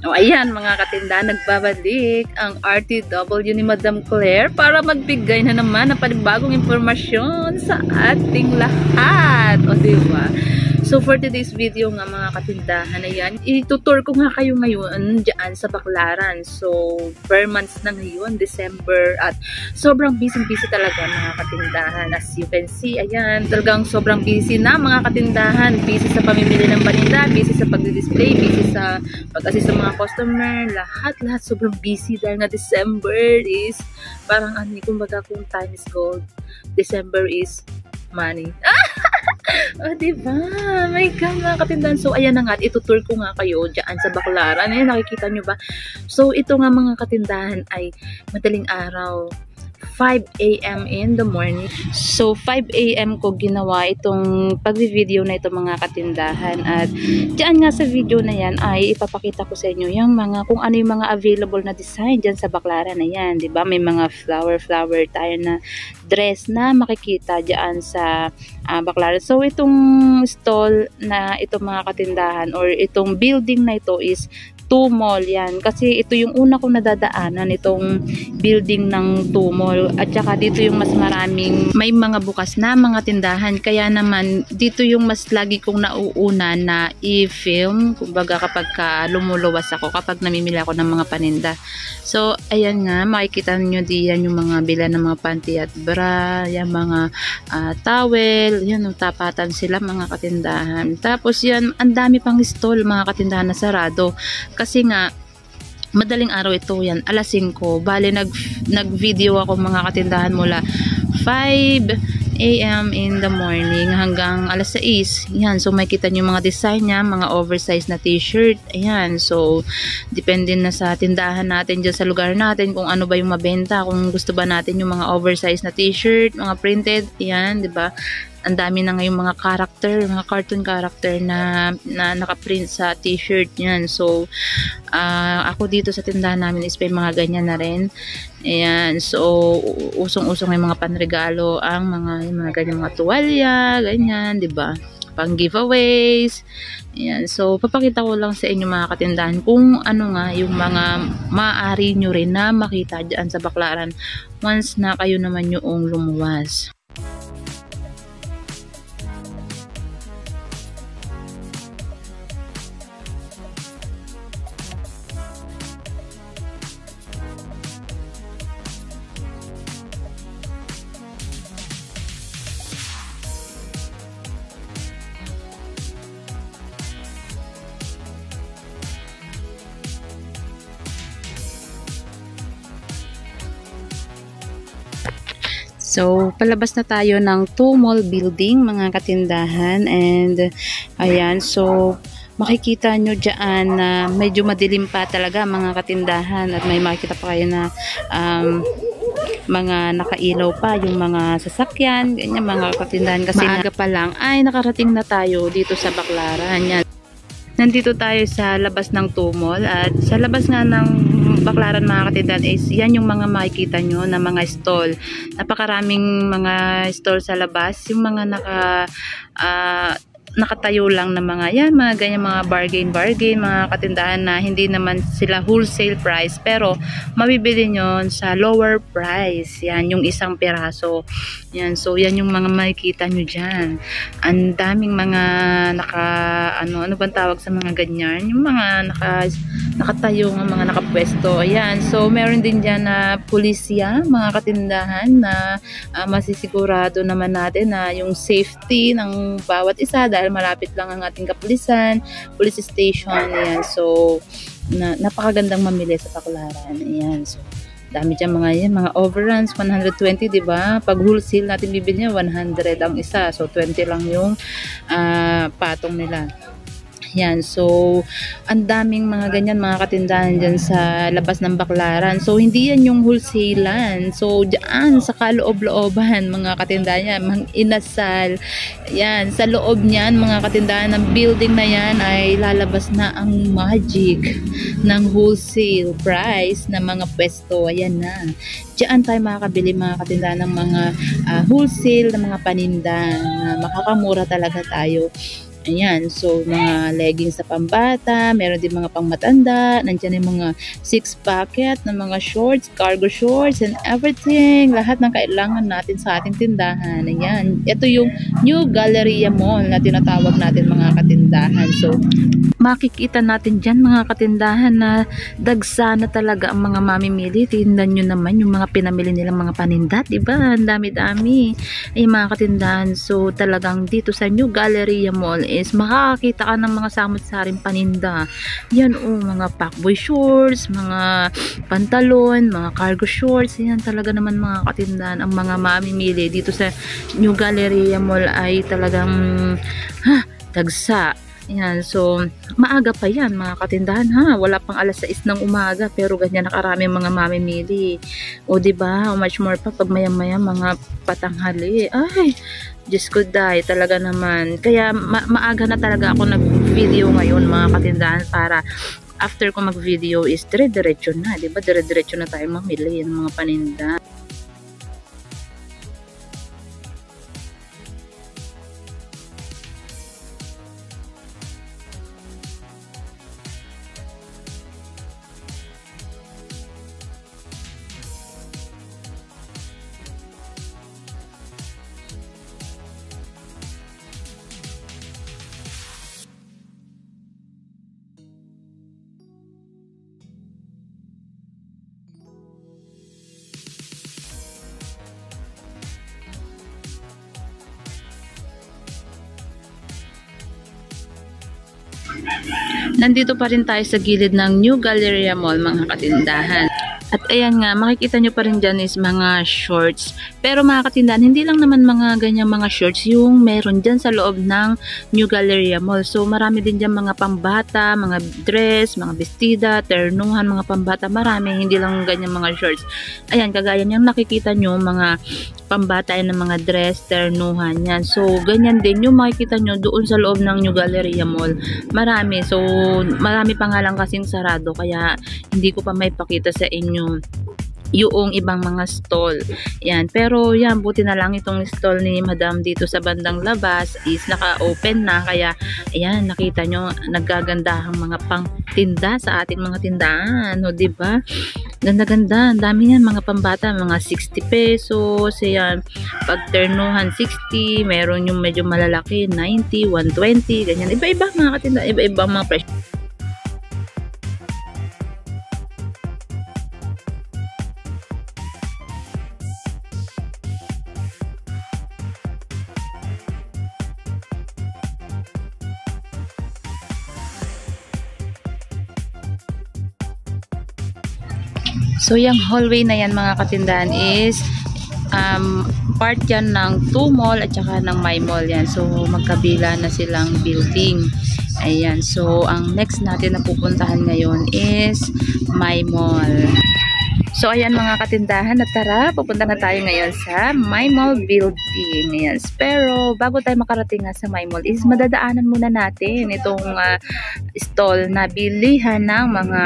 O ayan mga katinda, nagbabalik ang RTW ni Madam Claire para magbigay na naman ng panibagong impormasyon sa ating lahat. O diba? So for today's video nga mga katindahan, ayan, itutur ko nga kayo ngayon dyan sa Baclaran. So per months na ngayon, December, at sobrang busy talaga mga katindahan. As you can see, ayan, talagang sobrang busy na mga katindahan. Busy sa pamimili ng paninda, busy sa pagdi-display, busy sa pag-assist sa mga customer, lahat sobrang busy dahil nga December is parang kumbaga kung time is gold, December is money. O diba? My God, mga katindahan. So ayan na nga, itutur ko nga kayo dyan sa Baclaran. Ayan, nakikita nyo ba? So ito nga mga katindahan ay madaling araw, 5 AM in the morning. So 5 AM ko ginawa itong pag-video na ito mga katindahan, at diyan nga sa video na yan ay ipapakita ko sa inyo yung mga kung ano yung mga available na design diyan sa Baclaran na yan, 'di ba? May mga flower tayo na dress na makikita diyan sa Baclaran. So itong stall na ito mga katindahan, or itong building na ito is Tumol yan, kasi ito yung una kong nadadaanan, itong building ng Tumol, at saka dito yung mas maraming may mga bukas na mga tindahan, kaya naman dito yung mas lagi kong nauuna na i-film, kumbaga kapag lumuluwas ako, kapag namimili ako ng mga paninda. So ayan nga, makikita nyo diyan yung mga bila ng mga panty at bra, yung mga towel, yan, tapatan sila mga katindahan. Tapos yan, ang dami pang stall mga katindahan na sarado. Kasi nga, madaling araw ito yan, alas 5. Bale, nag-video ako mga katindahan mula 5 AM in the morning hanggang alas 6. Yan, so makikita nyo mga design niya, mga oversized na t-shirt. Ayan, so depende na sa tindahan natin dyan sa lugar natin kung ano ba yung mabenta. Kung gusto ba natin yung mga oversized na t-shirt, mga printed, ayan, diba? Ang dami na ngayong mga character, mga cartoon character na naka-print sa t-shirt yan. So, ako dito sa tindahan namin is may mga ganyan na rin. Ayan, so usong-usong yung mga panregalo, ang mga ganyan, mga tuwalya, ganyan, 'di ba? Pang giveaways. Ayan, so papakita ko lang sa inyo mga katindahan kung ano nga yung mga maaari nyo rin na makita diyan sa Baclaran once na kayo naman yung lumuwas. So, palabas na tayo ng Tumol building, mga katindahan, and ayan, so makikita nyo dyan na medyo madilim pa talaga mga katindahan, at may makikita pa kayo na mga nakailaw pa yung mga sasakyan, ganyan mga katindahan, kasi maaga pa lang ay nakarating na tayo dito sa Baclaran. Yan. Nandito tayo sa labas ng Tumol, at sa labas nga ng Baclaran mga katindahan is yan yung mga makikita nyo na mga stall. Napakaraming mga stall sa labas, yung mga nakatayo lang na mga yan, mga ganyan, mga bargain mga katindahan na hindi naman sila wholesale price, pero mabibili nyo sa lower price. Yan yung isang piraso. Yan, so yan yung mga makikita nyo dyan. Ang daming mga ano bang tawag sa mga ganyan, yung mga nakatayo, mga nakapwesto. Ayan, so meron din dyan na pulisya mga katindahan na masisigurado naman natin na yung safety ng bawat isa, dahil malapit lang ang ating kapulisan, police station. Ayan, so napakagandang mamili sa Baclaran. Ayan, so dami dyan mga overruns, 120, diba? Pag wholesale natin bibili niya, 100 ang isa, so 20 lang yung patong nila. Yan, so ang daming mga ganyan mga katindahan dyan sa labas ng Baclaran. So hindi yan yung wholesale-an. So dyan sa kaloob-looban mga katindahan yan, mga inasal. Yan, sa loob niyan mga katindahan ng building na yan ay lalabas na ang magic ng wholesale price na mga pwesto. Ayan na. Diyan tayo makakabili mga katindahan ng mga wholesale na mga paninda na makakamura talaga tayo. Ayan, so mga leggings sa pambata, meron din mga pangmatanda, nandiyan yung mga 6 packet na mga shorts, cargo shorts, and everything. Lahat ng kailangan natin sa ating tindahan. Ayan, ito yung New Galleria Mall na tinatawag natin mga katindahan. So, makikita natin dyan mga katindahan na dagsa na talaga ang mga mamimili. Tingnan nyo naman yung mga pinamili nilang mga paninda, diba? Ang dami-dami ay mga katindahan. So, talagang dito sa New Galleria Mall is makakakita ka ng mga samot-saring paninda. Yan mga packboy shorts, mga pantalon, mga cargo shorts. Yan talaga naman mga katindahan. Ang mga mamimili dito sa New Galleria Mall ay talagang dagsa. Yan, so maaga pa yan mga katindahan wala pang alas 6 ng umaga pero ganyan nakarami mga mamimili. O diba, how much more pa pag maya-maya mga patanghali. Ay, Diyos ko dahi, talaga naman. Kaya maaga na talaga ako nag-video ngayon mga katindahan para after ko mag-video is dire-diretso na, diba? Dire-diretso na tayo mamili ng mga paninda. Nandito pa rin tayo sa gilid ng New Galleria Mall mga katindahan. At ayan nga, makikita nyo pa rin dyan is mga shorts. Pero mga katindahan, hindi lang naman mga ganyang mga shorts yung meron dyan sa loob ng New Galleria Mall. So marami din dyan mga pambata, mga dress, mga bestida, ternuhan, mga pambata. Marami, hindi lang ganyang mga shorts. Ayan, kagaya niyang nakikita nyo, mga pambata ng mga dress, ternuhan yan. So ganyan din yung makikita nyo doon sa loob ng New Galleria Mall. Marami. So marami pa nga lang kasing sarado kaya hindi ko pa may pakita sa inyo yung ibang mga stall. Yan. Pero yan, buti na lang itong stall ni Madam dito sa bandang labas is naka-open na. Kaya, ayan, nakita nyo, naggagandahang mga pang-tinda sa ating mga tindahan. O, diba? Ganda-ganda. Ang dami yan, mga pambata. Mga 60 pesos. Ayan. Pag ternuhan, 60. Meron yung medyo malalaki, 90, 120. Ganyan. Iba-iba mga katinda. Iba-iba mga presyo. So, yung hallway na yan mga katindahan is part yan ng 2 mall at saka ng My Mall yan. So, magkabila na silang building. Ayan. So, ang next natin na pupuntahan ngayon is My Mall. So, ayan mga katindahan, at tara, pupunta na tayo ngayon sa My Mall building. Ayan. Pero, bago tayo makarating nga sa My Mall, is madadaanan muna natin itong stall na bilihan ng mga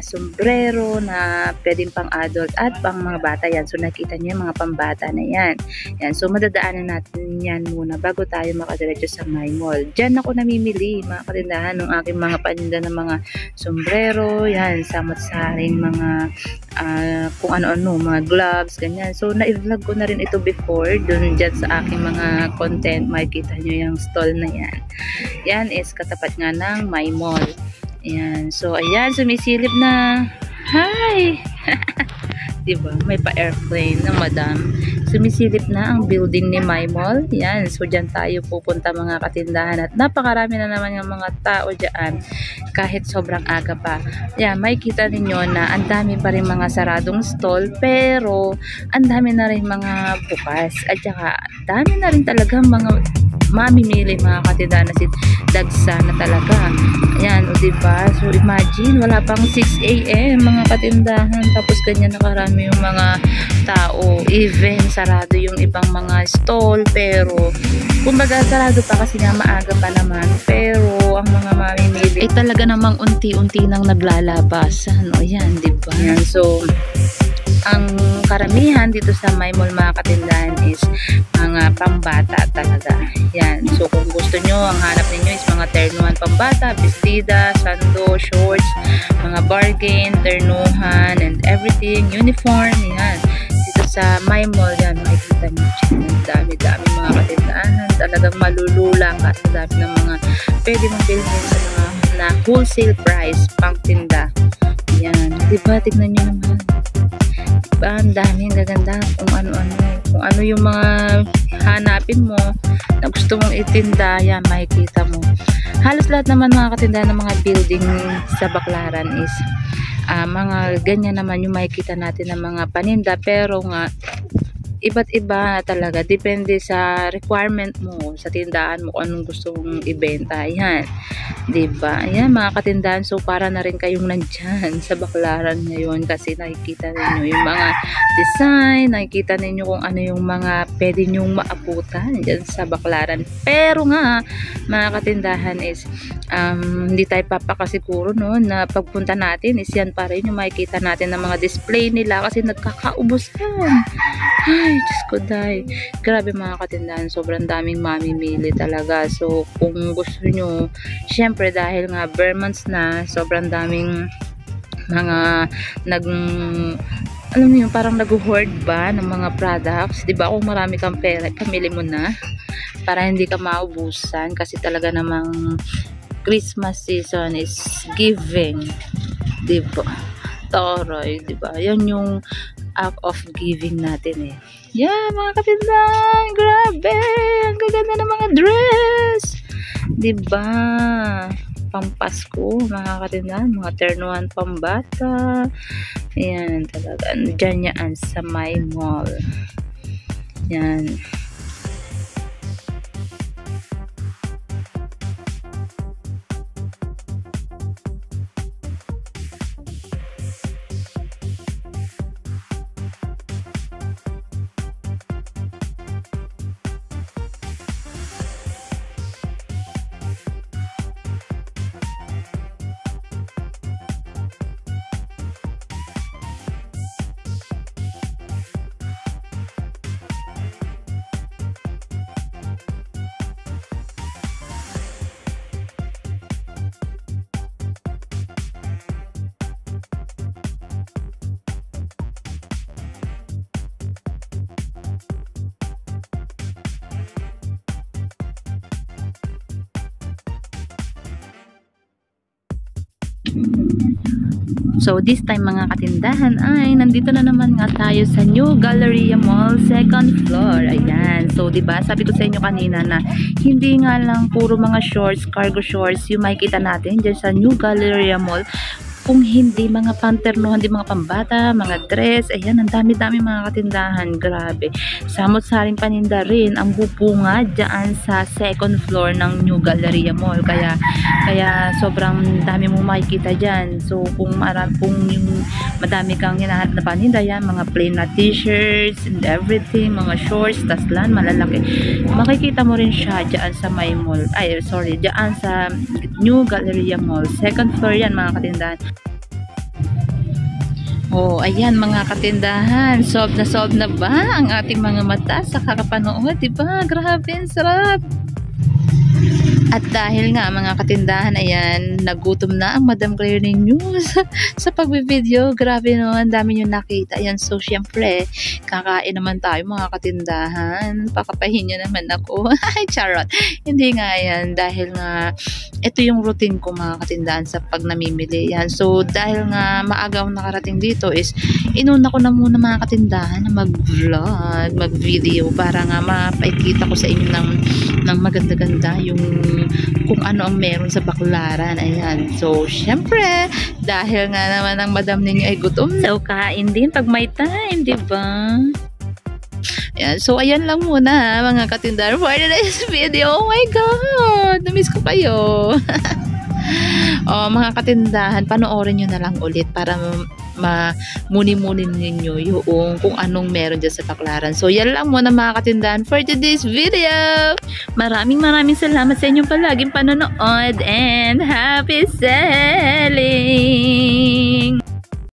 sombrero na pwedeng pang adult at pang mga bata yan. So, nakita niyo yung mga pambata na yan. Yan. So, madadaanan natin yan muna bago tayo makadiretso sa My Mall. Diyan ako namimili, mga katindahan, ng aking mga paninda ng mga sombrero, yan, samot-saring mga kung ano-ano, mga gloves, ganyan. So, na-vlog ko na rin ito before, dun dyan sa aking mga content. Makikita nyo yung stall na yan. Yan is katapat nga ng My Mall. Ayan. So, ayan, sumisilip na. Hi! Diba? May pa-airplane na Madam. Sumisilip na ang building ni My Mall. Yan. So, dyan tayo pupunta mga katindahan. At napakarami na naman yung mga tao dyan. Kahit sobrang aga pa. Yan. Makikita ninyo na ang dami pa rin mga saradong stall. Pero, ang dami na rin mga bukas. At saka, dami na rin talaga mga mamimili mga katindahan na si dagsa na talaga. Ayan, o diba? So, imagine, wala pang 6 AM mga katindahan. Tapos, ganyan nakarami yung mga tao. Even, sarado yung ibang mga stall. Pero, kumbaga, sarado pa kasi nga maaga pa naman. Pero, ang mga mamimili ay talaga namang unti-unti nang naglalabas. Ano, yan, diba? Ayan, so, ang karamihan dito sa My Mall mga katindahan is mga pambata talaga. Yan. So kung gusto nyo, ang hanap ninyo is mga ternuhan pambata, bestida, sando, shorts, mga bargain, ternuhan, and everything, uniform, yan. Dito sa My Mall, yan, makikita nyo dyan. Dami-dami mga katindahan. Talagang malulula ka sa dami ng mga pwede mong bilhin sa mga na wholesale price, pang tinda. Yan. Diba? Tignan nyo naman. Diba? Ang dami, ang gaganda. Kung ano yung mga hanapin mo na gusto mong itinda, yan, makikita mo. Halos lahat naman mga katindahan ng mga building sa Baclaran is mga ganyan naman yung makikita natin ng mga paninda, pero nga iba't iba talaga, depende sa requirement mo sa tindahan mo kung anong gusto mong ibenta. Ayan, diba? Ayan mga katindahan, so para na rin kayong nandyan sa Baclaran ngayon kasi nakikita ninyo yung mga design, nakikita ninyo kung ano yung mga pwede nyong maabutan dyan sa Baclaran. Pero nga mga katindahan is hindi tayo papakasiguro no, na pagpunta natin is yan pa rin yung makikita natin ng mga display nila kasi nagkakaubos yan. Ay, Diyos ko dahil. Grabe mga katindahan, sobrang daming mamimili talaga. So, kung gusto nyo, syempre dahil nga bare months na, sobrang daming mga alam mo yun, parang nag-hoard ba ng mga products. Diba? Kung marami kang pera, pamili mo na para hindi ka maubusan kasi talaga namang Christmas season is giving. Diba? Toroy, diba? Yan yung act of giving natin eh. Yeah, mga katindahan, grabe! Ang gaganda ng mga dress! Diba? Pampasko, mga katindahan, mga ternuhan pambata. Ayan, talaga. Diyan yan sa My Mall. Yan. So this time mga katindahan ay nandito na naman nga tayo sa New Galleria Mall 2nd floor. Ayan. So 'di ba? Sabi ko sa inyo kanina na hindi nga lang puro mga shorts, cargo shorts yung makikita natin diyan sa New Galleria Mall. Kung hindi mga panternuhan, hindi mga pambata, mga dress, ayan, ang dami-dami mga katindahan, grabe. Samot-saring paninda rin ang bupunga dyan sa 2nd floor ng New Galleria Mall. Kaya sobrang dami mo makikita dyan. So, kung yung madami kang hinahanap na paninda, yan, mga plain na t-shirts and everything, mga shorts, taslan, malalaki. Makikita mo rin siya dyan sa My Mall. Ay, sorry, dyan sa New Galleria Mall. 2nd floor yan mga katindahan. Oh, ayan mga katindahan. Solve na ba ang ating mga mata sa kakapanood? Diba? Grabe, ang sarap. At dahil nga mga katindahan, ayan, nagutom na ang Madam Claire ninyo sa pagbibideo. Grabe no, ang dami nyo nakita. Ayan, so syempre, kakain naman tayo mga katindahan. Pakapahin nyo naman ako. Ay, charot. Hindi nga yan, dahil nga, ito yung routine ko mga katindahan sa pag namimili. Yan. So, dahil nga maaga akong nakarating dito is, inuna ko na muna mga katindahan na mag-vlog, mag-video para nga mapaikita ko sa inyo ng maganda-ganda yung kung ano ang meron sa Baclaran. Ayan. So, syempre, dahil nga naman ang madam ninyo ay gutom. So, kain din pag may time, diba? Ayan. So, ayan lang muna mga katindahan for today's video. Oh my God! Namiss ko kayo. Oh, mga katindahan, panoorin nyo na lang ulit para muni-munin ninyo yung kung anong meron dyan sa Baclaran. So, yan lang muna mga katindahan for today's video. Maraming salamat sa inyong palaging panonood and happy selling!